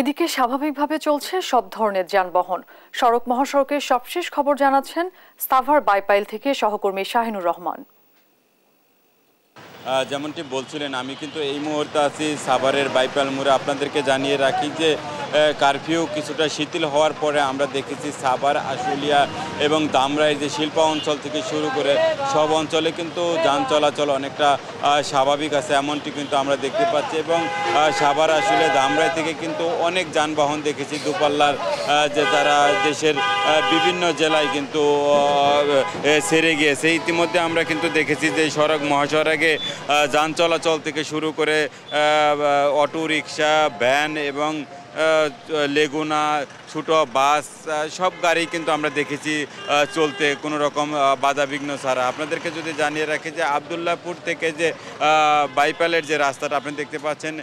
এদিকে স্বাভাবিকভাবে চলছে সব ধরনের যানবাহন। সড়ক মহাসড়কের সবশেষ খবর জানাচ্ছেন সাভার বাইপাইল থেকে সহকর্মী শাহিনুর রহমান। যেমনটি বলছিলেন, আমি কিন্তু এই মুহূর্তে আছি সাভারের বাইপাইল মোড়ে। আপনাদেরকে জানিয়ে রাখি যে কারফিউ কিছুটা শিথিল হওয়ার পরে আমরা দেখেছি সাভার, আশুলিয়া এবং ধামরাইয়ের যে শিল্প অঞ্চল থেকে শুরু করে সব অঞ্চলে কিন্তু যান চলাচল অনেকটা স্বাভাবিক আছে, এমনটি কিন্তু আমরা দেখতে পাচ্ছি। এবং সাভার, আশুলিয়া, ধামরাই থেকে কিন্তু অনেক যানবাহন দেখেছি দূরপাল্লার, যে তারা দেশের বিভিন্ন জেলায় কিন্তু সেরে গিয়েছে। ইতিমধ্যে আমরা কিন্তু দেখেছি যে সড়ক মহাসড়কে যান চলাচল থেকে শুরু করে অটো রিক্সা, ভ্যান এবং লেগুনা, ছোটো বাস, সব গাড়ি কিন্তু আমরা দেখেছি চলতে কোনো রকম বাধাবিঘ্ন ছাড়া। আপনাদেরকে যদি জানিয়ে রাখি যে আবদুল্লাহপুর থেকে যে বাইপাইলের যে রাস্তাটা আপনি দেখতে পাচ্ছেন,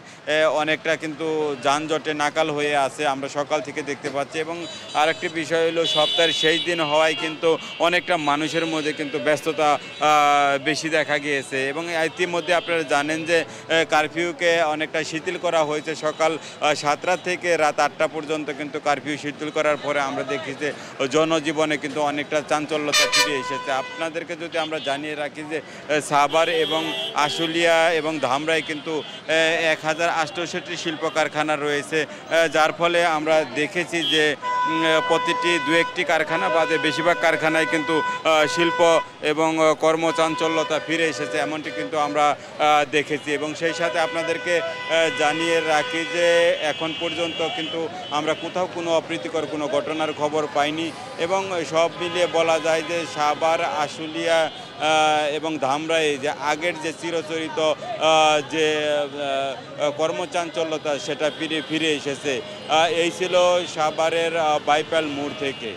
অনেকটা কিন্তু যানজটে নাকাল হয়ে আছে, আমরা সকাল থেকে দেখতে পাচ্ছি। এবং আরেকটি বিষয় হলো সপ্তাহের শেষ দিন হওয়ায় কিন্তু অনেকটা মানুষের মধ্যে কিন্তু ব্যস্ততা বেশি দেখা গিয়েছে। এবং ইতিমধ্যে আপনারা জানেন যে কারফিউকে অনেকটা শিথিল করা হয়েছে। সকাল 7টা থেকে রাত 8টা পর্যন্ত কিন্তু কারফিউ শিথিল করার পরে আমরা দেখি যে জনজীবনে কিন্তু অনেকটা চাঞ্চল্যতা ফিরে এসেছে। আপনাদেরকে যদি আমরা জানিয়ে রাখি যে সাভার এবং আশুলিয়া এবং ধামরাই কিন্তু 1068টি শিল্প কারখানা রয়েছে, যার ফলে আমরা দেখেছি যে প্রতিটি দু একটি কারখানা বাদে বেশিরভাগ কারখানায় কিন্তু শিল্প এবং কর্মচাঞ্চল্যতা ফিরে এসেছে, এমনটি কিন্তু আমরা দেখেছি। এবং সেই সাথে আপনাদেরকে জানিয়ে রাখি যে এখন পর্যন্ত কিন্তু আমরা কোথাও কোনো অপ্রীতিকর কোনো ঘটনার খবর পাইনি। এবং সব মিলিয়ে বলা যায় যে সাভার, আশুলিয়া এবং ধামরাই যে আগের যে চিরচরিত যে কর্মচাঞ্চল্যতা সেটা ফিরে এসেছে। এই ছিল সাভারের বাইপাইল মোড় থেকে।